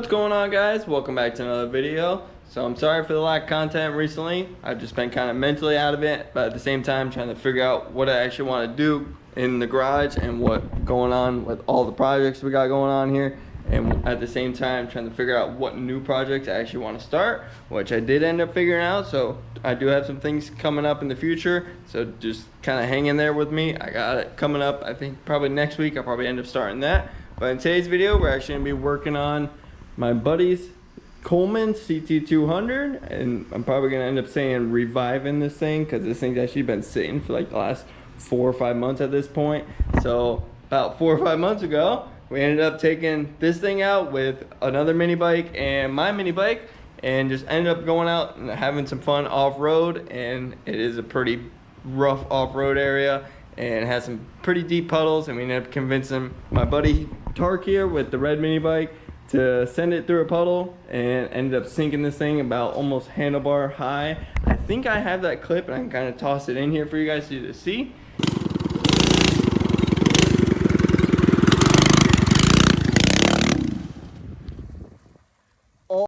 What's going on, guys? Welcome back to another video. So I'm sorry for the lack of content recently. I've just been kind of mentally out of it, but at the same time trying to figure out what I actually want to do in the garage and what's going on with all the projects we got going on here, and at the same time trying to figure out what new projects I actually want to start, which I did end up figuring out. So I do have some things coming up in the future, so just kind of hang in there with me. I got it coming up, I think probably next week. I'll probably end up starting that. But in today's video, we're actually going to be working on my buddy's Coleman CT200, and I'm probably gonna end up saying reviving this thing because this thing's actually been sitting for like the last 4 or 5 months at this point. So about 4 or 5 months ago, we ended up taking this thing out with another mini bike and my mini bike, and just ended up going out and having some fun off-road. And it is a pretty rough off-road area and has some pretty deep puddles, and we ended up convincing my buddy Tark here with the red mini bike to send it through a puddle, and ended up sinking this thing about almost handlebar high. I think I have that clip, and I can kind of toss it in here for you guys to see.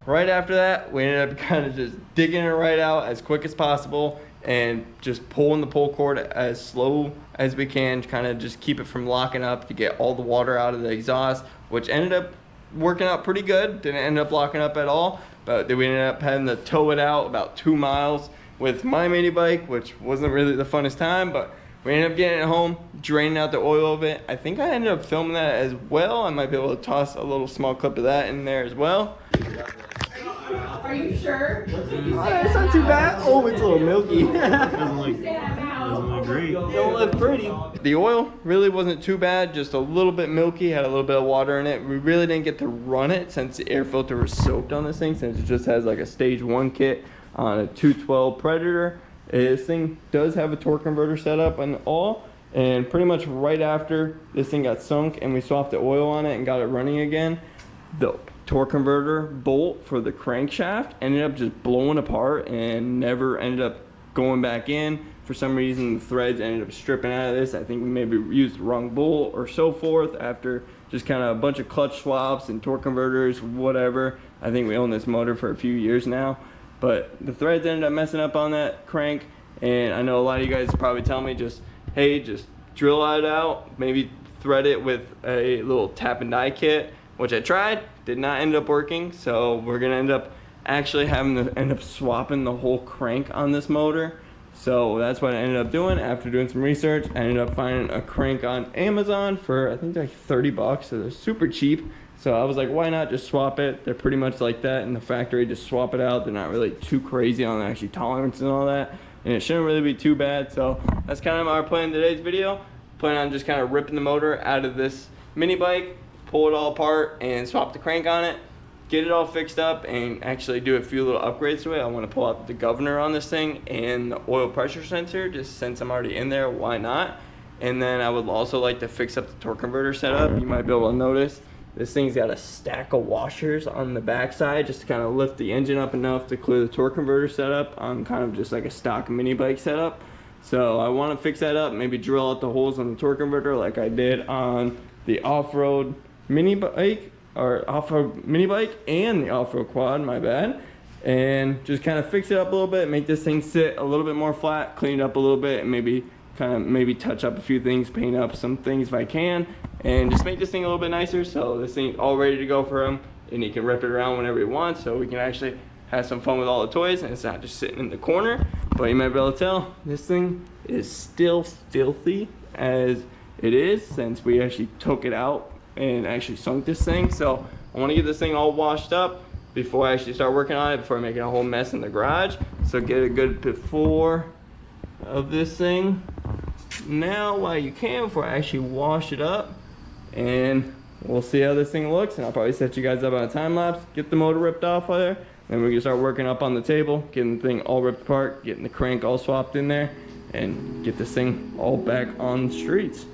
Right after that, we ended up kind of just digging it right out as quick as possible and just pulling the pull cord as slow as we can to kind of just keep it from locking up to get all the water out of the exhaust, which ended up working out pretty good. Didn't end up locking up at all, but then we ended up having to tow it out about 2 miles with my mini bike, which wasn't really the funnest time, but we ended up getting it home, draining out the oil of it. I think I ended up filming that as well. I might be able to toss a little small clip of that in there as well. Are you sure? It's not too bad. Oh, it's a little milky. Doesn't look great. Don't look pretty. The oil really wasn't too bad, just a little bit milky, had a little bit of water in it. We really didn't get to run it since the air filter was soaked on this thing, since it just has like a stage 1 kit on a 212 Predator. This thing does have a torque converter set up and all, and pretty much right after this thing got sunk and we swapped the oil on it and got it running again, the torque converter bolt for the crankshaft ended up just blowing apart and never ended up going back in. For some reason, the threads ended up stripping out of this. I think we maybe used the wrong bolt or so forth after just kind of a bunch of clutch swaps and torque converters, whatever. I think we own this motor for a few years now, but the threads ended up messing up on that crank. And I know a lot of you guys probably tell me just, hey, just drill it out, maybe thread it with a little tap and die kit, which I tried, did not end up working. So we're gonna end up actually having to end up swapping the whole crank on this motor. So that's what I ended up doing. After doing some research, I ended up finding a crank on Amazon for, I think, like 30 bucks. So they're super cheap. So I was like, why not just swap it? They're pretty much like that in the factory. Just swap it out. They're not really too crazy on actually tolerance and all that. And it shouldn't really be too bad. So that's kind of our plan in today's video. Plan on just kind of ripping the motor out of this mini bike, pull it all apart and swap the crank on it, get it all fixed up, and actually do a few little upgrades to it. I want to pull out the governor on this thing and the oil pressure sensor, just since I'm already in there, why not? And then I would also like to fix up the torque converter setup. You might be able to notice this thing's got a stack of washers on the backside just to kind of lift the engine up enough to clear the torque converter setup on kind of just like a stock mini bike setup. So I want to fix that up, maybe drill out the holes on the torque converter like I did on the off-road mini bike, or off-road mini bike and the off-road quad, my bad, and just kind of fix it up a little bit, make this thing sit a little bit more flat, clean it up a little bit, and maybe touch up a few things, paint up some things if I can, and just make this thing a little bit nicer. So this thing's all ready to go for him, and he can rip it around whenever he wants, so we can actually have some fun with all the toys, and it's not just sitting in the corner. But you might be able to tell this thing is still filthy as it is, since we actually took it out and actually sunk this thing. So I want to get this thing all washed up before I actually start working on it, before making a whole mess in the garage. So get a good before of this thing now while you can, before I actually wash it up, and we'll see how this thing looks. And I'll probably set you guys up on a time lapse, get the motor ripped off of there, then we can start working up on the table, getting the thing all ripped apart, getting the crank all swapped in there, and get this thing all back on the streets.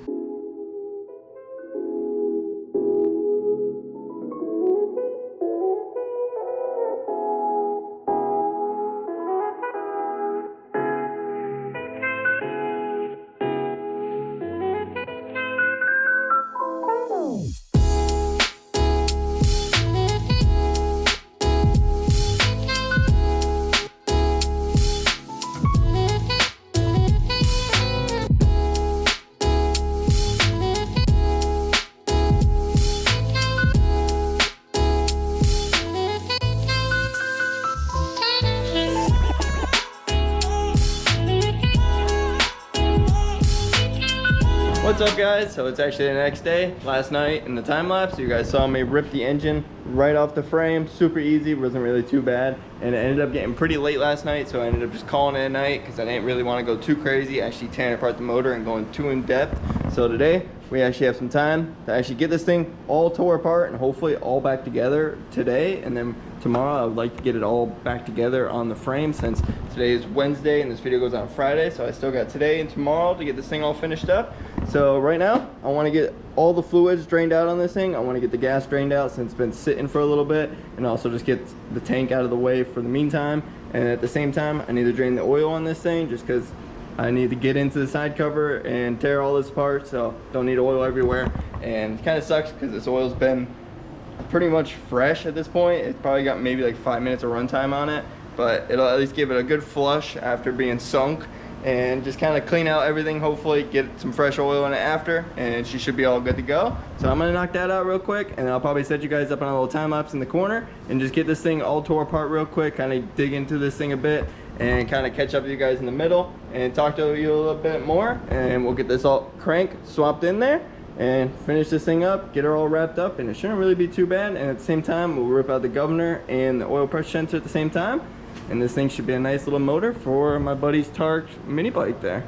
What's up guys? So it's actually the next day, last night in the time lapse. You guys saw me rip the engine right off the frame, super easy, wasn't really too bad. And it ended up getting pretty late last night, so I ended up just calling it a night because I didn't really want to go too crazy, actually tearing apart the motor and going too in depth. So today, we actually have some time to actually get this thing all tore apart and hopefully all back together today. And then tomorrow I would like to get it all back together on the frame, since today is Wednesday and this video goes on Friday. So I still got today and tomorrow to get this thing all finished up. So right now I want to get all the fluids drained out on this thing. I want to get the gas drained out since it's been sitting for a little bit, and also just get the tank out of the way for the meantime. And at the same time I need to drain the oil on this thing just because I need to get into the side cover and tear all this apart, so don't need oil everywhere. And it kind of sucks because this oil's been pretty much fresh at this point. It's probably got maybe like 5 minutes of runtime on it, but it'll at least give it a good flush after being sunk and just kind of clean out everything, hopefully get some fresh oil in it after, and she should be all good to go. So I'm gonna knock that out real quick, and then I'll probably set you guys up on a little time lapse in the corner and just get this thing all tore apart real quick, kind of dig into this thing a bit and kind of catch up with you guys in the middle and talk to you a little bit more, and we'll get this all crank swapped in there and finish this thing up, get her all wrapped up, and it shouldn't really be too bad. And at the same time we'll rip out the governor and the oil pressure sensor at the same time, and this thing should be a nice little motor for my buddy's Coleman Minibike there.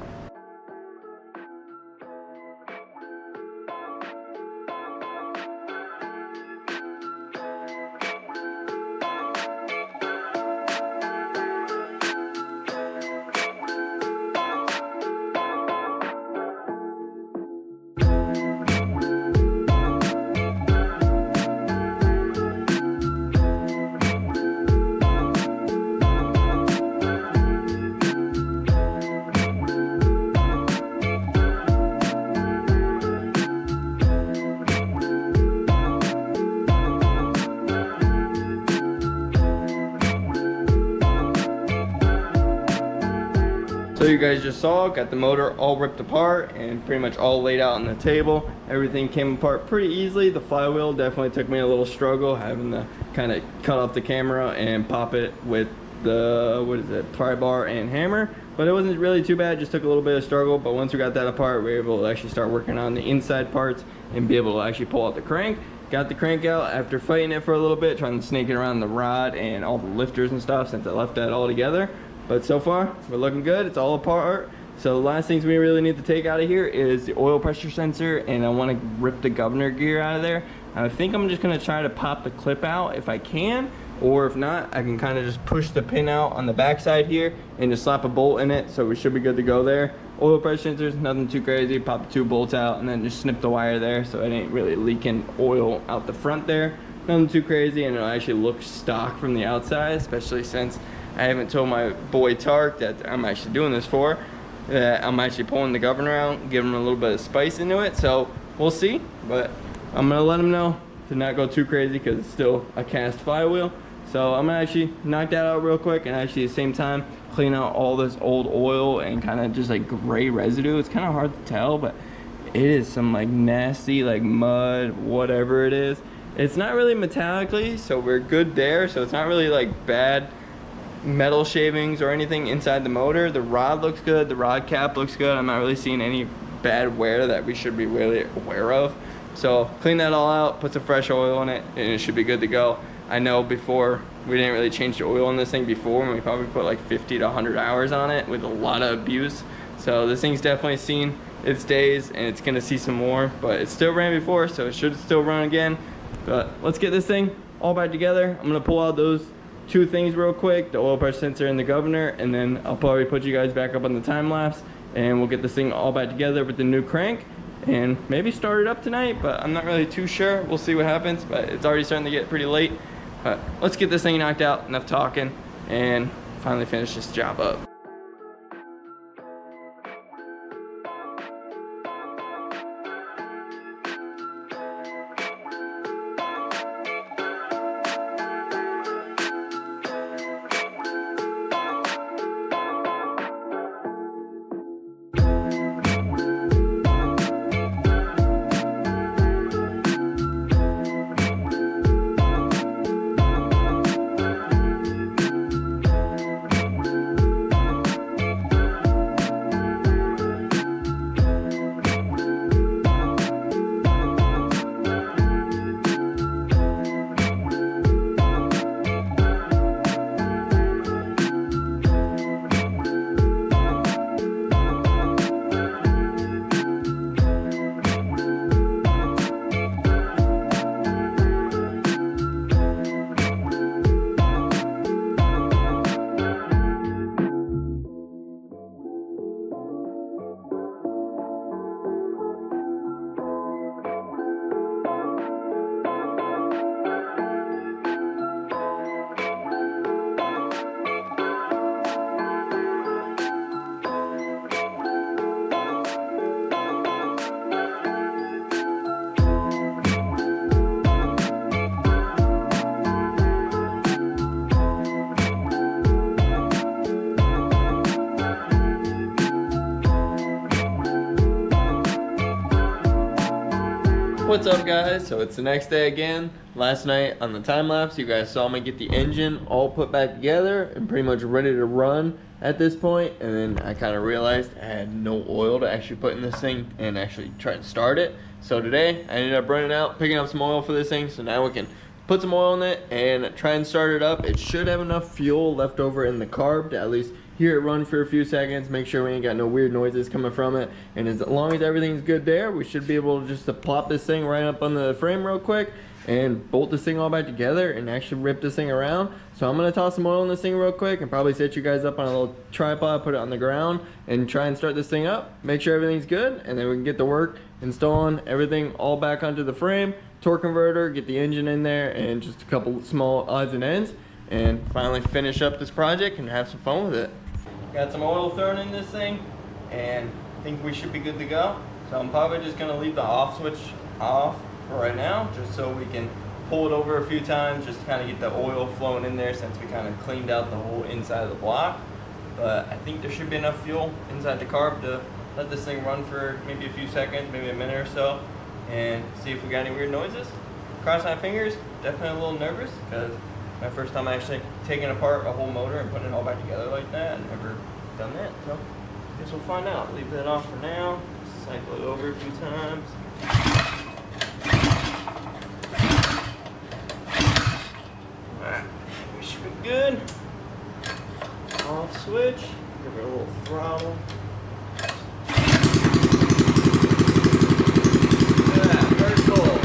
So you guys just saw, got the motor all ripped apart and pretty much all laid out on the table. Everything came apart pretty easily. The flywheel definitely took me a little struggle, having to kind of cut off the camera and pop it with the, what is it, pry bar and hammer. But it wasn't really too bad, just took a little bit of struggle. But once we got that apart, we were able to actually start working on the inside parts and be able to actually pull out the crank. Got the crank out after fighting it for a little bit, trying to snake it around the rod and all the lifters and stuff since I left that all together. But so far, we're looking good. It's all apart. So the last things we really need to take out of here is the oil pressure sensor, and I want to rip the governor gear out of there. I think I'm just going to try to pop the clip out if I can, or if not, I can kind of just push the pin out on the backside here and just slap a bolt in it, so we should be good to go there. Oil pressure sensors, nothing too crazy. Pop the 2 bolts out and then just snip the wire there so it ain't really leaking oil out the front there. Nothing too crazy, and it'll actually look stock from the outside, especially since I haven't told my boy Tark that I'm actually doing this for, that I'm actually pulling the governor out, giving him a little bit of spice into it. So we'll see, but I'm gonna let him know to not go too crazy because it's still a cast flywheel. So I'm gonna actually knock that out real quick, and actually at the same time clean out all this old oil and kind of just like gray residue. It's kind of hard to tell, but it is some like nasty like mud, whatever it is. It's not really metallically, so we're good there. So it's not really like bad metal shavings or anything inside the motor. The rod looks good, the rod cap looks good. I'm not really seeing any bad wear that we should be really aware of. So clean that all out, put some fresh oil in it, and it should be good to go. I know before we didn't really change the oil on this thing before, and we probably put like 50 to 100 hours on it with a lot of abuse. So this thing's definitely seen its days, and it's gonna see some more, but it still ran before, so it should still run again. But let's get this thing all back together. I'm gonna pull out those 2 things real quick, the oil pressure sensor and the governor, and then I'll probably put you guys back up on the time lapse, and we'll get this thing all back together with the new crank and maybe start it up tonight, but I'm not really too sure. We'll see what happens, but it's already starting to get pretty late. But let's get this thing knocked out, enough talking, and finally finish this job up. What's up guys? So it's the next day again. Last night on the time lapse you guys saw me get the engine all put back together and pretty much ready to run at this point, and then I kind of realized I had no oil to actually put in this thing and actually try to start it. So today I ended up running out, picking up some oil for this thing, so now we can put some oil in it and try and start it up. It should have enough fuel left over in the carb to at least hear it run for a few seconds, make sure we ain't got no weird noises coming from it, and as long as everything's good there, we should be able to just to plop this thing right up on the frame real quick and bolt this thing all back together and actually rip this thing around. So I'm gonna toss some oil in this thing real quick and probably set you guys up on a little tripod, put it on the ground and try and start this thing up, make sure everything's good, and then we can get to work installing everything all back onto the frame, torque converter, get the engine in there, and just a couple small odds and ends, and finally finish up this project and have some fun with it. Got some oil thrown in this thing and I think we should be good to go. So I'm probably just gonna leave the off switch off for right now, just so we can pull it over a few times, just to kind of get the oil flowing in there since we kind of cleaned out the whole inside of the block. But I think there should be enough fuel inside the carb to let this thing run for maybe a few seconds, maybe a minute or so, and see if we got any weird noises. Cross my fingers, definitely a little nervous because my first time actually taking apart a whole motor and putting it all back together like that. I've never done that, so I guess we'll find out. Leave that off for now. Cycle it over a few times. Alright, we should be good. Off switch. Give it a little throttle. Look at that, very cool.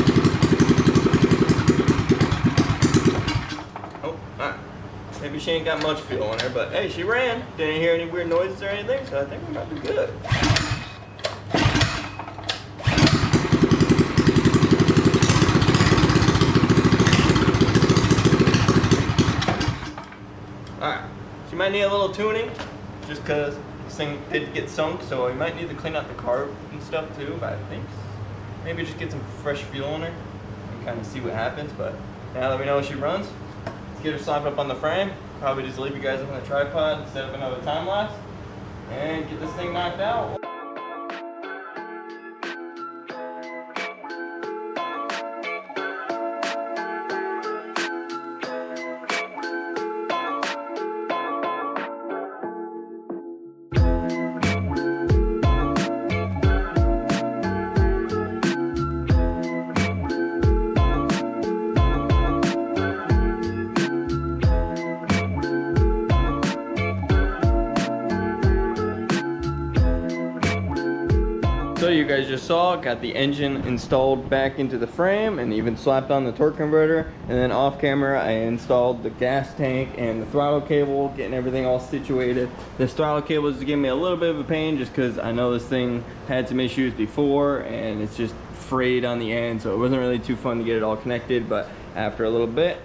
Maybe she ain't got much fuel in her, but hey, she ran. Didn't hear any weird noises or anything, so I think we might be good. Alright, she might need a little tuning, just because this thing did get sunk, so we might need to clean out the carb and stuff too, but I think maybe just get some fresh fuel in her and kind of see what happens. But now that we know she runs, get her slapped up on the frame, probably just leave you guys up on the tripod, set up another time lapse, and get this thing knocked out. So you guys just saw, got the engine installed back into the frame and even slapped on the torque converter, and then off camera I installed the gas tank and the throttle cable, getting everything all situated. This throttle cable is giving me a little bit of a pain just because I know this thing had some issues before and it's just frayed on the end, so it wasn't really too fun to get it all connected. But after a little bit,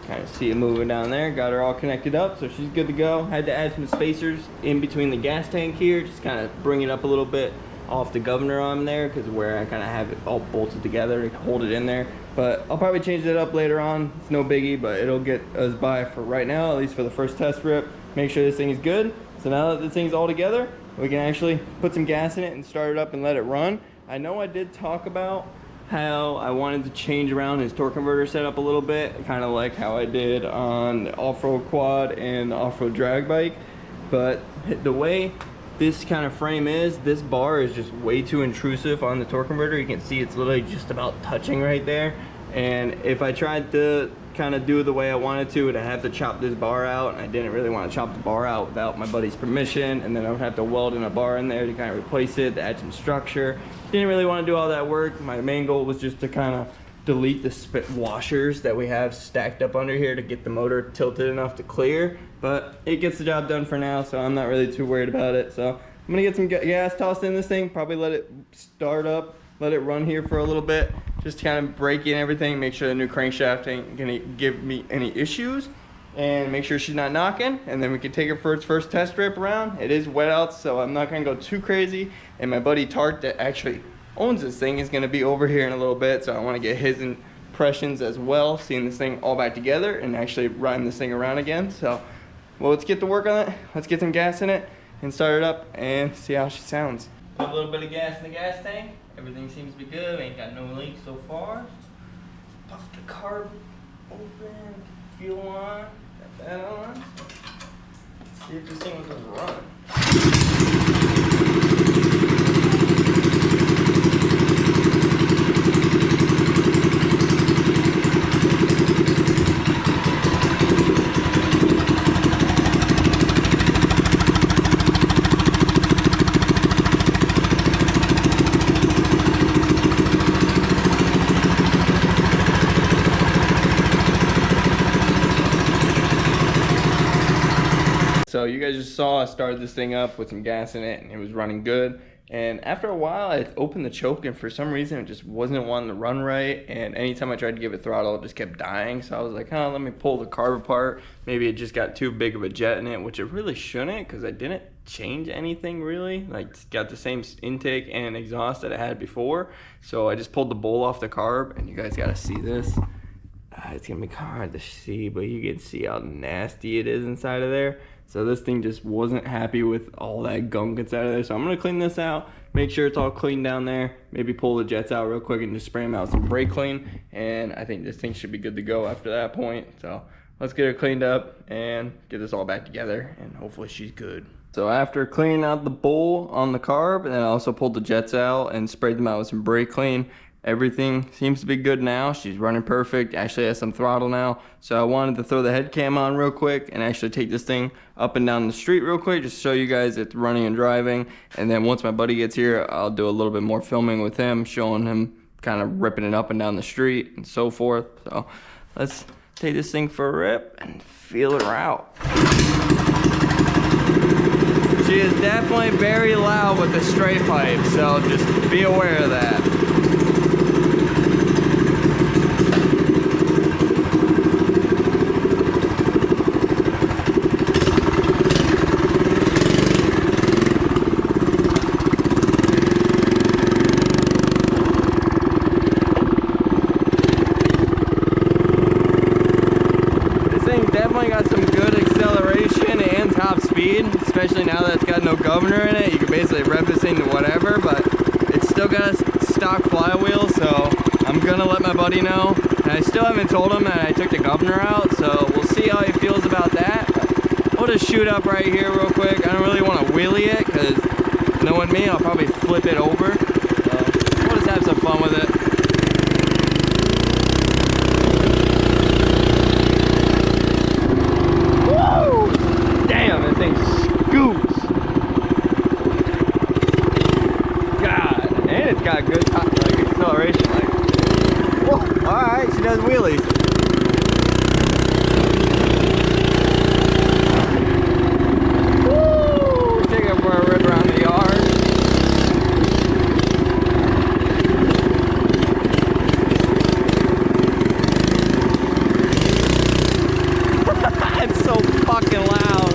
kind of see it moving down there, got her all connected up, so she's good to go. Had to add some spacers in between the gas tank here, just kind of bring it up a little bit off the governor arm there, because where I kind of have it all bolted together to hold it in there. But I'll probably change it up later on. It's no biggie, but it'll get us by for right now, at least for the first test rip. Make sure this thing is good. So now that this thing's all together, we can actually put some gas in it and start it up and let it run. I know I did talk about how I wanted to change around his torque converter setup a little bit, kind of like how I did on the off-road quad and the off-road drag bike. But the way this kind of frame is, this bar is just way too intrusive on the torque converter. You can see it's literally just about touching right there. And if I tried to kind of do it the way I wanted to, I'd have to chop this bar out. And I didn't really want to chop the bar out without my buddy's permission. And then I would have to weld in a bar in there to kind of replace it, to add some structure. Didn't really want to do all that work. My main goal was just to kind of delete the spit washers that we have stacked up under here to get the motor tilted enough to clear. But it gets the job done for now, so I'm not really too worried about it. So I'm gonna get some gas tossed in this thing, probably let it start up, let it run here for a little bit, just kind of break in everything, make sure the new crankshaft ain't gonna give me any issues, and make sure she's not knocking, and then we can take her for its first test trip around. It is wet out, so I'm not gonna go too crazy, and my buddy Tart that actually owns this thing is gonna be over here in a little bit, so I wanna get his impressions as well, seeing this thing all back together and actually riding this thing around again. So, well, let's get to work on it. Let's get some gas in it and start it up and see how she sounds. Put a little bit of gas in the gas tank Everything seems to be good. Ain't got no leaks so far. Pop the carb open. Fuel on. Got that on. Let's see if this thing was gonna run. So you guys just saw I started this thing up with some gas in it and it was running good. And after a while I opened the choke and for some reason it just wasn't wanting to run right. And anytime I tried to give it throttle, it just kept dying. So I was like, let me pull the carb apart. Maybe it just got too big of a jet in it, which it really shouldn't because I didn't change anything really. Like it's got the same intake and exhaust that I had before. So I just pulled the bowl off the carb and you guys gotta see this. It's gonna be hard to see, but you can see how nasty it is inside of there. So this thing just wasn't happy with all that gunk inside of there. So I'm gonna clean this out, make sure it's all clean down there, maybe pull the jets out real quick and just spray them out with some brake clean. And I think this thing should be good to go after that point. So let's get her cleaned up and get this all back together and hopefully she's good. So after cleaning out the bowl on the carb, and then I also pulled the jets out and sprayed them out with some brake clean, everything seems to be good now. She's running perfect, actually has some throttle now. So I wanted to throw the head cam on real quick and actually take this thing up and down the street real quick, just to show you guys it's running and driving. And then once my buddy gets here, I'll do a little bit more filming with him, showing him kind of ripping it up and down the street and so forth. So let's take this thing for a rip and feel her out. She is definitely very loud with the straight pipe, so just be aware of that. Especially now that it's got no governor in it, you can basically rev this thing to whatever, but it's still got a stock flywheel, so I'm gonna let my buddy know. And I still haven't told him that I took the governor out, so we'll see how he feels about that. But we'll just shoot up right here real quick. I don't really want to wheelie it, because knowing me, I'll probably flip it over. So we'll just have some fun with it. Got good acceleration, like, whoa, all right, she does wheelies. Woo, take her for a rip around the yard. It's so fucking loud.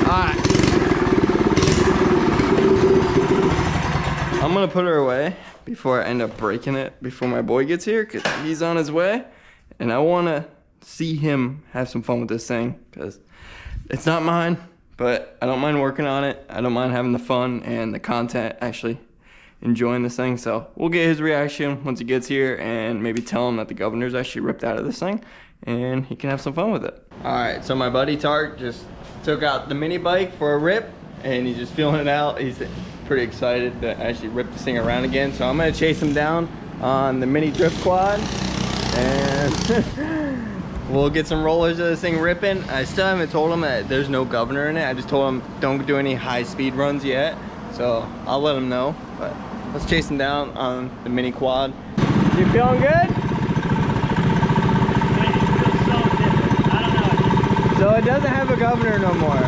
All right. I'm gonna put her away before I end up breaking it before my boy gets here, because he's on his way and I want to see him have some fun with this thing, because it's not mine, but I don't mind working on it. I don't mind having the fun and the content, actually enjoying this thing. So we'll get his reaction once he gets here and maybe tell him that the governor's actually ripped out of this thing and he can have some fun with it. All right, so my buddy Tart just took out the mini bike for a rip and he's just feeling it out. He's pretty excited to actually rip this thing around again. So I'm gonna chase him down on the mini drift quad and we'll get some rollers of this thing ripping. I still haven't told him that there's no governor in it. I just told him don't do any high speed runs yet. So I'll let him know, but let's chase him down on the mini quad. You feeling good? So it doesn't have a governor no more.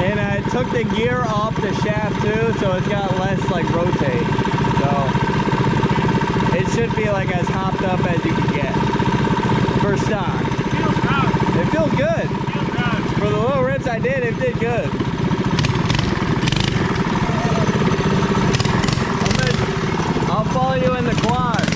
And I took the gear off the shaft too, so it's got less like rotate. So it should be like as hopped up as you can get for stock. It feels good. For the little rips I did, it did good. I'll follow you in the quad.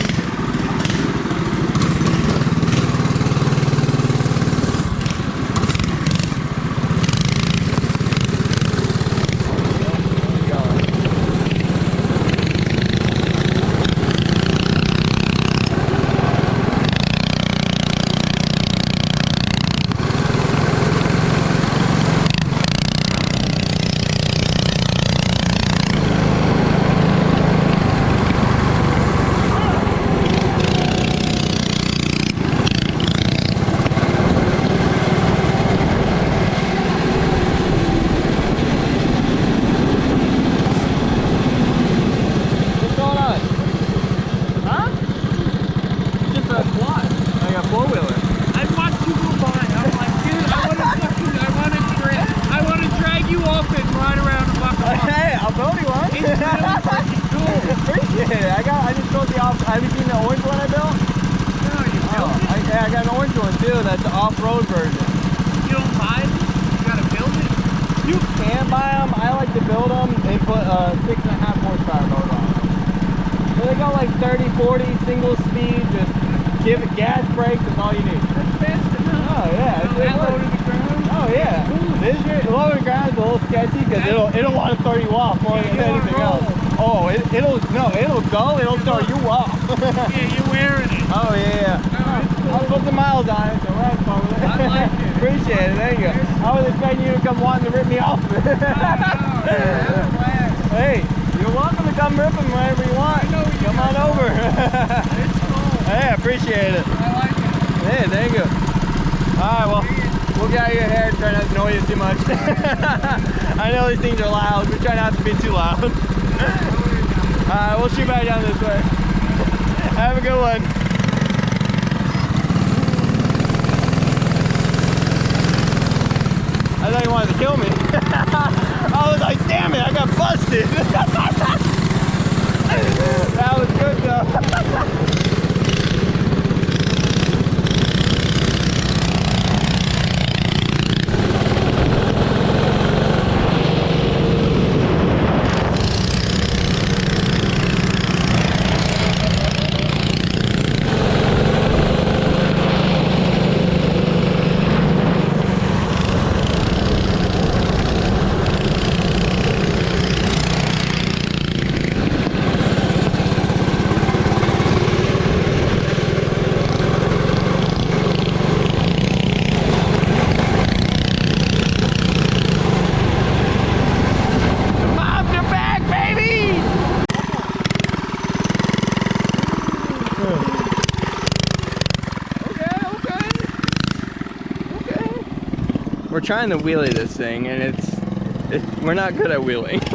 a quad. Like a four-wheeler. I watched you go by. I'm like, dude, I want to drag you off it and ride around the block. Hey, I'll build you one. It's really freaking cool. Appreciate it. I just built the off. Have you seen the orange one I built? No, you built it? I got an orange one too. That's the off-road version. You don't buy them? You gotta build it? You can buy them. I like to build them and put a 6.5 horsepower motor on them. So they go like 30, 40, single speed. Just give it gas, brakes. That's all you need. That's fast enough. Oh yeah. That low to the ground? Oh yeah. This low to the ground is a little sketchy because it'll want to throw you off more than anything else. Oh, it'll go. It'll throw you off. Yeah, you're wearing it. Oh yeah. I'll put the miles on it, so we're having fun with it. I like it. Appreciate it, thank you. I was expecting you to come wanting to rip me off. Hey, you're welcome to come rip them whenever you want. Come on over. It's cool. Hey, I appreciate it. I like it. Hey, thank you. Alright, well, we'll get out of your hair and try not to annoy you too much. I know these things are loud, but try not to be too loud. Alright, we'll shoot back down this way. Have a good one. I thought he wanted to kill me. I was like, damn it, I got busted. That was good though. We're trying to wheelie this thing, and we're not good at wheeling. A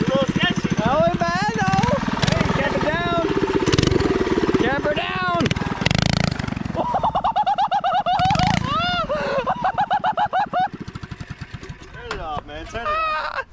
little sketchy. Oh, ain't bad, no. Hey, camp it down. Camper down. Turn it off, man. Turn it off.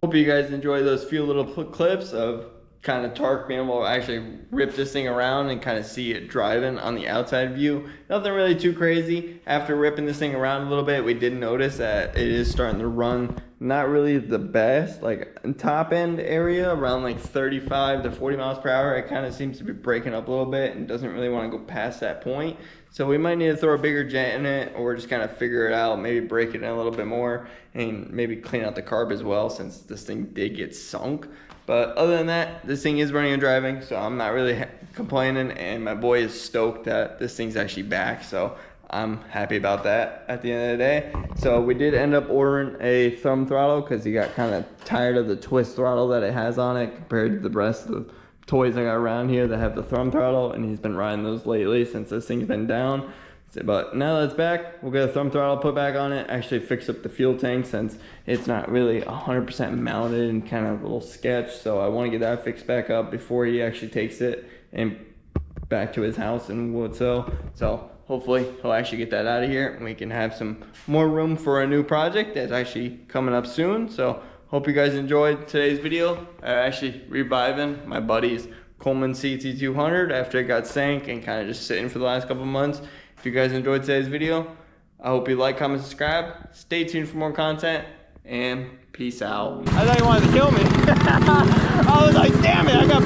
Hope you guys enjoy those few little clips of kind of Tark being able to actually rip this thing around and kind of see it driving on the outside view. Nothing really too crazy. After ripping this thing around a little bit, we did notice that it is starting to run not really the best, like top end area around like 35 to 40 miles per hour. It kind of seems to be breaking up a little bit and doesn't really want to go past that point. So we might need to throw a bigger jet in it, or just kind of figure it out, maybe break it in a little bit more and maybe clean out the carb as well, since this thing did get sunk. But other than that, this thing is running and driving, so I'm not really complaining, and my boy is stoked that this thing's actually back, so I'm happy about that at the end of the day. So we did end up ordering a thumb throttle because he got kind of tired of the twist throttle that it has on it compared to the rest of the toys I got around here that have the thumb throttle, and he's been riding those lately since this thing's been down. But now that it's back, we'll get a thumb throttle put back on it, actually fix up the fuel tank since it's not really 100% mounted and kind of a little sketch. So I want to get that fixed back up before he actually takes it and back to his house in Woodsill. So hopefully he'll actually get that out of here and we can have some more room for a new project that's actually coming up soon. So hope you guys enjoyed today's video. Actually reviving my buddy's Coleman CT200 after it got sank and kind of just sitting for the last couple months. If you guys enjoyed today's video, I hope you like, comment, subscribe. Stay tuned for more content, and peace out. I thought he wanted to kill me. I was like, damn it, I got